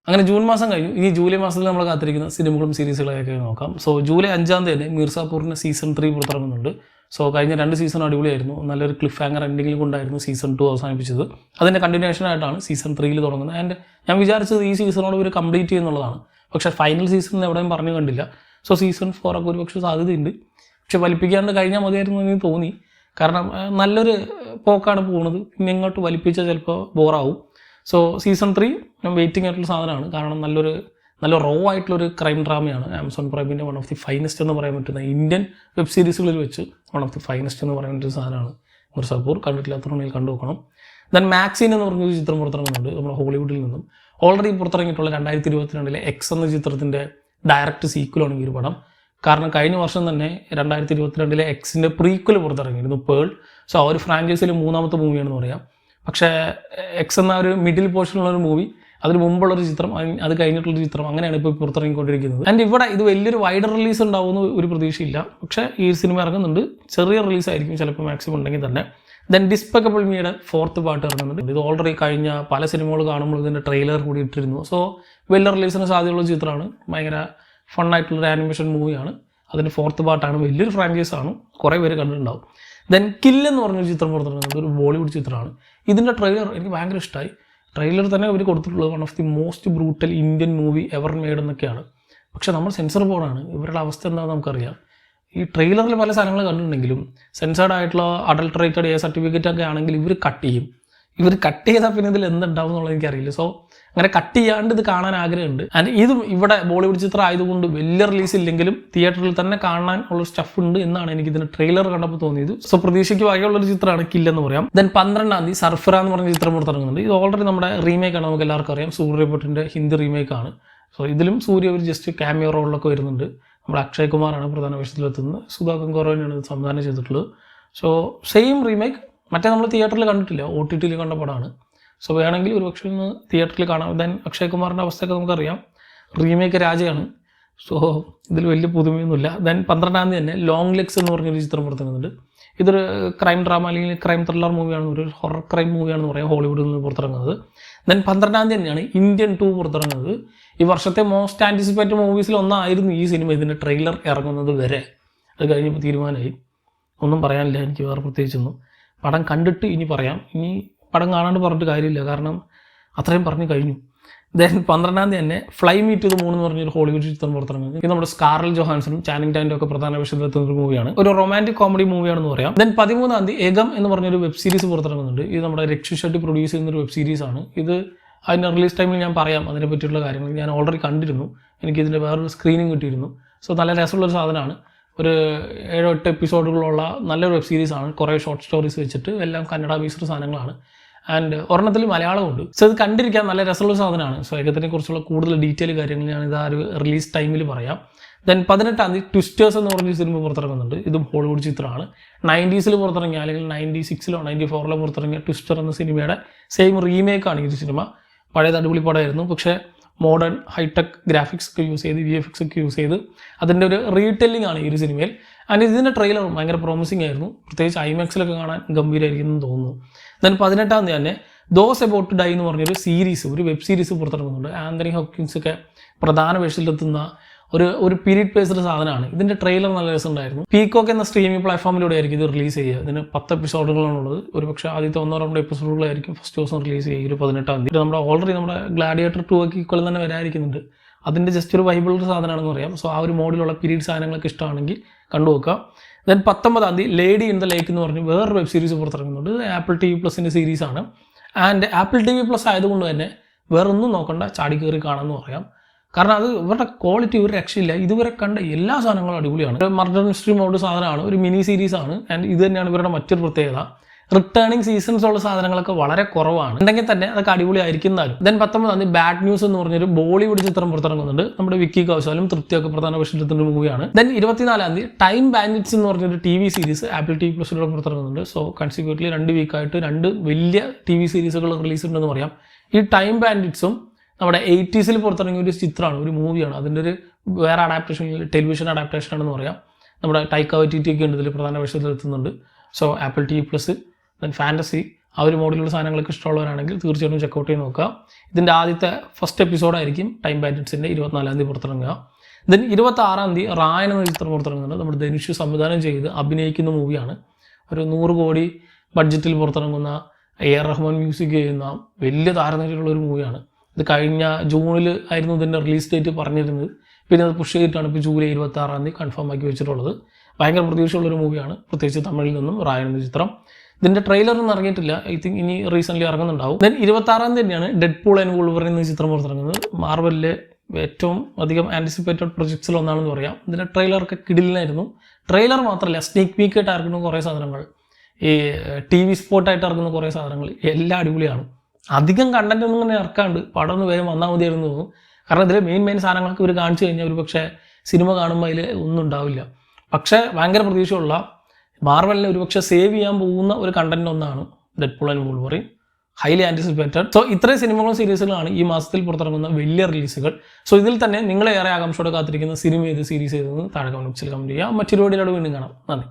അങ്ങനെ ജൂൺ മാസം കഴിഞ്ഞു. ഇനി ജൂലൈ മാസത്തിൽ നമ്മൾ കാത്തിരിക്കുന്ന സിനിമകളും സീരീസുകളൊക്കെ നോക്കാം. സോ ജൂലൈ 5 തന്നെ മിർസാപൂറിൻ്റെ സീസൺ 3 പുറത്തിറങ്ങുന്നുണ്ട്. സോ കഴിഞ്ഞ 2 സീസൺ അടിപൊളിയായിരുന്നു. നല്ലൊരു ക്ലിഫ് ഹാങ്ങർ എൻഡിങ്ങിൽ കൊണ്ടായിരുന്നു സീസൺ 2 അവസാനിപ്പിച്ചത്. അതിൻ്റെ കണ്ടിന്യൂഷൻ ആയിട്ടാണ് സീസൺ 3 തുടങ്ങുന്നത്. ആൻഡ് ഞാൻ വിചാരിച്ചത് ഈ സീസണോട് ഇവർ കംപ്ലീറ്റ് ചെയ്യുന്നുള്ളതാണ്. പക്ഷേ ഫൈനൽ സീസൺ എവിടെയും പറഞ്ഞു കണ്ടില്ല. സോ സീസൺ 4 ഒക്കെ ഒരുപക്ഷെ സാധ്യതയുണ്ട്. പക്ഷെ വലിപ്പിക്കാണ്ട് കഴിഞ്ഞാൽ മതിയായിരുന്നു എന്ന് തോന്നി. കാരണം നല്ലൊരു പോക്കാണ് പോകുന്നത്. പിന്നെ ഇങ്ങോട്ട് വലിപ്പിച്ചാൽ ചിലപ്പോൾ ബോറാവും. സോ സീസൺ 3 ഞാൻ വെയിറ്റിംഗ് ആയിട്ടുള്ള സാധനമാണ്. കാരണം നല്ല റോ ആയിട്ടുള്ളൊരു ക്രൈം ഡ്രാമയാണ്. ആമസോൺ പ്രൈമിൻ്റെ വൺ ഓഫ് ദി ഫൈനസ്റ്റ് എന്ന് പറയാൻ പറ്റുന്ന ഇന്ത്യൻ വെബ് സീരീസുകളിൽ വെച്ച് വൺ ഓഫ് ദി ഫൈനസ്റ്റ് എന്ന് പറയാൻ പറ്റുന്ന സാധനമാണ് മിർസാപൂർ. കണ്ടിട്ടില്ലാത്തവരുണ്ടെങ്കിൽ കണ്ടു നോക്കണം. ദെൻ മാക്സിൻ എന്ന് പറഞ്ഞൊരു ചിത്രം പുറത്തിറങ്ങുന്നുണ്ട് നമ്മുടെ ഹോളിവുഡിൽ നിന്നും. ഓൾറെഡി പുറത്തിറങ്ങിയിട്ടുള്ള 2022 എക്സ് എന്ന ചിത്രത്തിൻ്റെ ഡയറക്റ്റ് സീക്വലാണ് ഈ ഒരു പടം. കാരണം കഴിഞ്ഞ വർഷം തന്നെ 2022 എക്സിൻ്റെ പ്രീക്വൽ പുറത്തിറങ്ങിയിരുന്നു, പേൾ. സോ ആ ഒരു ഫ്രാഞ്ചൈസിയിൽ 3ാമത്തെ മൂവിയാണെന്ന് പറയാം. പക്ഷേ എക്സ് എന്ന ഒരു മിഡിൽ പോർഷനുള്ളൊരു മൂവി, അതിന് മുമ്പുള്ളൊരു ചിത്രം, അത് കഴിഞ്ഞിട്ടുള്ളൊരു ചിത്രം, അങ്ങനെയാണ് ഇപ്പോൾ പുറത്തിറങ്ങിക്കൊണ്ടിരിക്കുന്നത്. ആൻഡ് ഇവിടെ ഇത് വലിയൊരു വൈഡർ റിലീസ് ഉണ്ടാവുമെന്ന് ഒരു പ്രതീക്ഷയില്ല. പക്ഷേ ഈ സിനിമ ഇറങ്ങുന്നുണ്ട്. ചെറിയ റിലീസായിരിക്കും ചിലപ്പോൾ മാക്സിമം ഉണ്ടെങ്കിൽ തന്നെ. ദെൻ ഡിസ്പെക്കബിൾ മീയുടെ 4th പാർട്ട് ഇറങ്ങുന്നുണ്ട്. ഇത് ഓൾറെഡി കഴിഞ്ഞ പല സിനിമകൾ കാണുമ്പോൾ ഇതിൻ്റെ ട്രെയിലർ കൂടി ഇട്ടിരുന്നു. സോ വലിയ റിലീസിന് സാധ്യതയുള്ള ചിത്രമാണ്. ഭയങ്കര ഫണ്ണായിട്ടുള്ളൊരു ആനിമേഷൻ മൂവിയാണ്. അതിൻ്റെ 4th പാർട്ടാണ്. വലിയൊരു ഫ്രാഞ്ചൈസാണ്. കുറേ പേര് കണ്ടിട്ടുണ്ടാവും. ദെൻ കിൽ എന്ന് പറഞ്ഞൊരു ചിത്രം പുറത്തിറങ്ങുന്നത് ഒരു ബോളിവുഡ് ചിത്രമാണ്. ഇതിൻ്റെ ട്രെയിലർ എനിക്ക് ഭയങ്കര ഇഷ്ടമായി. ട്രെയിലർ തന്നെ അവർ കൊടുത്തിട്ടുള്ളത് one of the most brutal Indian movie ever made എന്നൊക്കെയാണ്. പക്ഷേ നമ്മൾ സെൻസർ ബോർഡാണ്. ഇവരുടെ അവസ്ഥ എന്താണെന്ന് നമുക്കറിയാം. ഈ ട്രെയിലറിൽ പല സാധനങ്ങൾ കണ്ടിട്ടുണ്ടെങ്കിലും സെൻസേർഡ് ആയിട്ടുള്ള അഡൾട്ടറേറ്റഡ് സർട്ടിഫിക്കറ്റ് ഒക്കെ ആണെങ്കിൽ ഇവർ കട്ട് ചെയ്യും. ഇവർ കട്ട് ചെയ്താൽ പിന്നെ ഇതിൽ എന്തുണ്ടാവും എന്നുള്ളത് എനിക്കറിയില്ല. സോ അങ്ങനെ കട്ട് ചെയ്യാണ്ട് ഇത് കാണാൻ ആഗ്രഹമുണ്ട്. ആൻഡ് ഇതും ഇവിടെ ബോളിവുഡ് ചിത്രം ആയതുകൊണ്ട് വലിയ റിലീസ് ഇല്ലെങ്കിലും തിയേറ്ററിൽ തന്നെ കാണാൻ ഉള്ള സ്റ്റഫ് ഉണ്ട് എന്നാണ് എനിക്ക് ഇതിൻ്റെ ട്രെയിലർ കണ്ടപ്പോൾ തോന്നിയത്. സോ പ്രതീക്ഷയ്ക്ക് വകയുള്ളൊരു ചിത്രമാണ് കില്ലെന്ന് പറയാം. ദെൻ 12-ാം തീയതി സർഫറ എന്ന് പറഞ്ഞ ചിത്രം പുറത്തിറങ്ങുന്നുണ്ട്. ഇത് ഓൾറെഡി നമ്മുടെ റീമേക്കാണ്, നമുക്ക് എല്ലാവർക്കും അറിയാം. സൂര്യ റിപ്പോർട്ടിൻ്റെ ഹിന്ദി റീമേക്കാണ്. സോ ഇതിലും സൂര്യ ഒരു ജസ്റ്റ് ക്യാമിയോ റോളിലൊക്കെ വരുന്നുണ്ട്. നമ്മുടെ അക്ഷയ് കുമാറാണ് പ്രധാന വേഷത്തിലെത്തുന്നത്. സുധാ കങ്കോറോനാണ് ഇത് സംവിധാനം ചെയ്തിട്ടുള്ളത്. So same remake. മറ്റേ നമ്മൾ തിയേറ്ററിൽ കണ്ടിട്ടില്ല, OTT കണ്ട പടമാണ്. സോ വേണമെങ്കിൽ ഒരു പക്ഷേ ഒന്ന് തിയേറ്ററിൽ കാണാം. ദെൻ അക്ഷയ് കുമാറിൻ്റെ അവസ്ഥയൊക്കെ നമുക്കറിയാം. റീമേക്ക് രാജയാണ്. സോ ഇതിൽ വലിയ പുതുമയൊന്നുമില്ല. ദെൻ 12-ാം തീയതി തന്നെ ലോങ് ലെഗ്സ് എന്ന് പറഞ്ഞൊരു ചിത്രം പുറത്തിറങ്ങുന്നുണ്ട്. ഇതൊരു ക്രൈം ഡ്രാമ അല്ലെങ്കിൽ ക്രൈം ത്രില്ലർ മൂവിയാണ്, ഒരു ഹൊറർ ക്രൈം മൂവിയാണെന്ന് പറയാം, ഹോളിവുഡിൽ നിന്ന് പുറത്തിറങ്ങുന്നത്. ദെൻ 12-ാം തീയതി തന്നെയാണ് ഇന്ത്യൻ 2 പുറത്തിറങ്ങുന്നത്. ഈ വർഷത്തെ മോസ്റ്റ് ആൻറ്റിസിപ്പേറ്റഡ് മൂവീസിൽ ഒന്നായിരുന്നു ഈ സിനിമ. ഇതിൻ്റെ ട്രെയിലർ ഇറങ്ങുന്നത് വരെ അത് കഴിഞ്ഞപ്പോൾ തീരുമാനമായി. ഒന്നും പറയാനില്ല എനിക്ക് വേറെ പ്രത്യേകിച്ചൊന്നും. പടം കണ്ടിട്ട് ഇനി പറയാം. ഇനി പടം കാണാണ്ട് പറഞ്ഞിട്ട് കാര്യമില്ല, കാരണം അത്രയും പറഞ്ഞു കഴിഞ്ഞു. ദെൻ 12-ാം തീയതി തന്നെ fly me to the moon എന്ന് പറഞ്ഞൊരു ഹോളിവുഡ് ചിത്രം പുറത്തിറങ്ങുന്നത്. ഇത് നമ്മുടെ സ്കാർലെറ്റ് ജോഹാൻസണും ചാനിങ് ടാറ്റും ഒക്കെ പ്രധാന വേഷത്തിലെത്തുന്ന ഒരു മൂവിയാണ്. ഒരു റൊമാൻറ്റിക് കോമഡി മൂവിയാണെന്ന് പറയാം. ദെൻ 13-ാം തീയതി ഏകം എന്ന് പറഞ്ഞൊരു വെബ് സീരീസ് പുറത്തിറങ്ങുന്നുണ്ട്. ഇത് നമ്മുടെ രക്ഷു ഷെട്ടി പ്രൊഡ്യൂസ് ചെയ്യുന്നൊരു വെബ് സീരീസാണ്. ഇത് അതിൻ്റെ റിലീസ് ടൈമിൽ ഞാൻ പറയാം അതിനെ പറ്റിയുള്ള കാര്യങ്ങൾ. ഞാൻ ഓൾറെഡി കണ്ടിരുന്നു. എനിക്കിതിൻ്റെ വേറൊരു സ്ക്രീനിങ് കിട്ടിയിരുന്നു. സോ നല്ല രസമുള്ളൊരു സാധനമാണ്. ഒരു 7-8 എപ്പിസോഡുകളുള്ള നല്ലൊരു വെബ് സീരീസാണ്. കുറേ ഷോർട്ട് സ്റ്റോറീസ് വെച്ചിട്ട് എല്ലാം കന്നഡ ബേസ്ഡ് സാധനങ്ങളാണ്. ആൻഡ് ഒരെണ്ണത്തിൽ മലയാളമുണ്ട്. സോ ഇത് കണ്ടിരിക്കാൻ നല്ല രസമുള്ള സാധനമാണ്. സോ ഏകത്തിനെ കുറിച്ചുള്ള കൂടുതൽ ഡീറ്റെയിൽ കാര്യങ്ങൾ ഞാനിത് ആ ഒരു റിലീസ് ടൈമിൽ പറയാം. ദെൻ 18-ാം തീയതി ട്വിസ്റ്റേഴ്സ് എന്ന് പറഞ്ഞ സിനിമ പുറത്തിറങ്ങുന്നുണ്ട്. ഇതും ഹോളിവുഡ് ചിത്രമാണ്. 90s പുറത്തിറങ്ങിയ അല്ലെങ്കിൽ 96 94 പുറത്തിറങ്ങിയ ട്വിസ്റ്റർ എന്ന സിനിമയുടെ സെയിം റീമേക്കാണ് ഈ സിനിമ. പഴയത് അടിപൊളി പടമായിരുന്നു. പക്ഷേ മോഡേൺ ഹൈടെക് ഗ്രാഫിക്സ് ഒക്കെ യൂസ് ചെയ്ത് VFX ഒക്കെ യൂസ് ചെയ്ത് അതിൻ്റെ ഒരു റീടെല്ലിംഗ് ആണ് ഈ ഒരു സിനിമയിൽ. ആൻഡ് ഇതിൻ്റെ ട്രെയിലറും ഭയങ്കര പ്രോമിസിംഗ് ആയിരുന്നു. പ്രത്യേകിച്ച് IMAX-ലൊക്കെ കാണാൻ ഗംഭീരമായിരിക്കും എന്ന് തോന്നുന്നു. ദെൻ 18-ാം തീയതി തന്നെ ദോസ് എബൌട്ട് ഡൈ എന്ന് പറഞ്ഞൊരു സീരീസ്, ഒരു വെബ് സീരീസ് പുറത്തിറങ്ങുന്നുണ്ട്. ആന്റണി ഹോപ്കിൻസ് ഒക്കെ പ്രധാന വേഷത്തിലെത്തുന്ന ഒരു പീരീഡ് ബേസ്ഡ് സാധനമാണ്. ഇതിൻ്റെ ട്രെയിലർ നല്ല രസമുണ്ടായിരുന്നു. പീകോക്ക് എന്ന സ്ട്രീമിംഗ് പ്ലാറ്റ്ഫോമിലൂടെ ആയിരിക്കും ഇത് റിലീസ് ചെയ്യുക. ഇതിന് 10 എപ്പിസോഡുകളാണുള്ളത്. ഒരു പക്ഷേ ആദ്യത്തെ 1-2 എപ്പിസോഡുകളായിരിക്കും ഫസ്റ്റ് ദിവസം റിലീസ് ചെയ്യുക 18-ാം തീയതി. നമ്മുടെ ഓൾറെഡി നമ്മുടെ ഗ്ലാഡിയേറ്റർ 2 ഒക്കെ ഈക്വൽ തന്നെ വരാതിരിക്കുന്നുണ്ട്. അതിൻ്റെ ജസ്റ്റ് ഒരു വൈബിളുള്ള സാധനമാണെന്ന് പറയാം. സോ ആ ഒരു മോഡിലുള്ള പീരീഡ് സാധനങ്ങളൊക്കെ ഇഷ്ടമാണെങ്കിൽ കണ്ടുനോക്കാം. ദെൻ 19-ാം തീയതി ലേഡി ഇൻ ദ ലേക്ക് എന്ന് പറഞ്ഞ് വേറൊരു വെബ് സീരീസ് പുറത്തിറങ്ങുന്നുണ്ട്. ആപ്പിൾ TV+ൻ്റെ സീരീസാണ്. ആൻഡ് ആപ്പിൾ TV+ ആയതുകൊണ്ട് തന്നെ വേറൊന്നും നോക്കണ്ട, ചാടി കയറി കാണാമെന്ന് പറയാം. കാരണം അത് ഇവരുടെ ക്വാളിറ്റി ഒരു രക്ഷയില്ല. ഇതുവരെ കണ്ട എല്ലാ സാധനങ്ങളും അടിപൊളിയാണ്. ഒരു മർഡർ മിസ്റ്ററി മോഡ് സാധനമാണ്, ഒരു മിനി സീരീസാണ്. ആൻഡ് ഇത് തന്നെയാണ് ഇവരുടെ മറ്റൊരു പ്രത്യേകത. റിട്ടേണിംഗ് സീസൺസ് ഉള്ള സാധനങ്ങളൊക്കെ വളരെ കുറവാണ്. ഉണ്ടെങ്കിൽ തന്നെ അതൊക്കെ അടിപൊളിയായിരിക്കുന്നതാലും. ദെൻ 19-ാം തീയതി ബാഡ് ന്യൂസ് എന്ന് പറഞ്ഞൊരു ബോളിവുഡ് ചിത്രം പുറത്തിറങ്ങുന്നുണ്ട്. നമ്മുടെ വിക്കി കൗശലും തൃപ്തിയൊക്കെ പ്രധാന വേഷത്തിലെത്തുന്ന മൂവിയാണ്. ദെൻ 24-ാം തീയതി ടൈം ബാൻഡിറ്റ്സ് എന്ന് പറഞ്ഞൊരു TV സീരീസ് ആപ്പിൾ TV+ലൂടെ പുറത്തിറങ്ങുന്നുണ്ട്. സോ കൺസിക്യൂട്ടീവ്ലി 2 വീക്കായിട്ട് 2 വലിയ TV സീരീസുകൾ റിലീസ് ഉണ്ടെന്ന് പറയാം. ഈ ടൈം ബാൻഡിറ്റ്സും നമ്മുടെ 80s പുറത്തിറങ്ങിയ ഒരു ചിത്രമാണ്, ഒരു മൂവിയാണ്. അതിൻ്റെ ഒരു വേറെ അഡാപ്റ്റേഷൻ, ടെലിവിഷൻ അഡാപ്റ്റേഷൻ ആണെന്ന് പറയാം. നമ്മുടെ ടൈക്ക വൈറ്റിറ്റി ഒക്കെ ഉണ്ട് ഇതിൽ പ്രധാന വേഷത്തിലെത്തുന്നുണ്ട്. So Apple TV+, then fantasy, ആ ഒരു മോഡിലുള്ള സാധനങ്ങളൊക്കെ ഇഷ്ടമുള്ളവരാണെങ്കിൽ തീർച്ചയായിട്ടും ചെക്കൗട്ട് ചെയ്ത് നോക്കുക. ഇതിൻ്റെ ആദ്യത്തെ ഫസ്റ്റ് എപ്പിസോഡായിരിക്കും ടൈം ബാൻഡിറ്റ്സിൻ്റെ 24-ാം തീയതി പുറത്തിറങ്ങുക. ദെൻ 26-ാം തീയതി റായൻ എന്ന ചിത്രം പുറത്തിറങ്ങുന്നുണ്ട്. നമ്മുടെ ധനുഷ് സംവിധാനം ചെയ്ത് അഭിനയിക്കുന്ന മൂവിയാണ്. ഒരു 100 കോടി ബഡ്ജറ്റിൽ പുറത്തിറങ്ങുന്ന എ.ആർ. റഹ്മാൻ മ്യൂസിക് ചെയ്യുന്ന വലിയ താരനിരയുള്ള ഒരു മൂവിയാണ്. ഇത് കഴിഞ്ഞ ജൂണിൽ ആയിരുന്നു ഇതിൻ്റെ റിലീസ് ഡേറ്റ് പറഞ്ഞിരുന്നത്. പിന്നെ അത് പുഷ് ചെയ്തിട്ടാണ് ഇപ്പോൾ ജൂലൈ 26-ാം തീയതി കൺഫേം ആക്കി വെച്ചിട്ടുള്ളത്. ഭയങ്കര പ്രതീക്ഷയുള്ളൊരു മൂവിയാണ്, പ്രത്യേകിച്ച് തമിഴിൽ നിന്നും റായൻ എന്ന ചിത്രം. ഇതിൻ്റെ ട്രെയിലറൊന്നും ഇറങ്ങിയിട്ടില്ല. ഐ തിങ്ക് ഇനി റീസെൻ്റ്ലി ഇറങ്ങുന്നുണ്ടാവും. ദെൻ 26-ാം തീയതി തന്നെയാണ് ഡെഡ്പൂൾ ആൻഡ് വൂൾവറിൻ എന്ന ചിത്രം പുറത്തിറങ്ങുന്നത്. മാർവലിലെ ഏറ്റവും അധികം ആൻറ്റിസിപ്പേറ്റഡ് പ്രൊജക്ട്സിൽ ഒന്നാണെന്ന് പറയാം. ഇതിൻ്റെ ട്രെയിലറൊക്കെ കിടിലനായിരുന്നു. ട്രെയിലർ മാത്രമല്ല, സ്നേക്ക് പീക്കായിട്ട് ഇറക്കുന്ന കുറേ സാധനങ്ങൾ, ഈ TV സ്പോട്ടായിട്ട് ഇറക്കുന്ന കുറേ സാധനങ്ങൾ എല്ലാം അടിപൊളിയാണ്. അധികം കണ്ടന്റ് ഒന്നും ഇങ്ങനെ ഇറക്കാണ്ട് പടം ഒന്ന് വേഗം വന്നാൽ മതിയായിരുന്നു തോന്നുന്നു. കാരണം ഇതിൽ മെയിൻ സാധനങ്ങളൊക്കെ ഇവർ കാണിച്ചു കഴിഞ്ഞാൽ ഒരു പക്ഷേ സിനിമ കാണുമ്പോൾ അതിൽ ഒന്നും ഉണ്ടാവില്ല. പക്ഷേ ഭയങ്കര പ്രതീക്ഷയുള്ള മാർവലിനെ ഒരുപക്ഷെ സേവ് ചെയ്യാൻ പോകുന്ന ഒരു കണ്ടന്റ് ഒന്നാണ് Deadpool and Wolverine. Highly anticipated. So ഇത്രയും സിനിമകളും സീരീസുകളാണ് ഈ മാസത്തിൽ പുറത്തിറങ്ങുന്ന വലിയ റിലീസുകൾ. സോ ഇതിൽ തന്നെ നിങ്ങളെ ഏറെ ആകാംക്ഷയോടെ കാത്തിരിക്കുന്ന സിനിമ ഏത്, സീരീസ് ഏതെന്ന് താഴെ കമന്റ് ബോക്സിൽ കമന്റ് ചെയ്യുക. മറ്റൊരു വീഡിയോയിലൂടെ വീണ്ടും കാണാം. നന്ദി.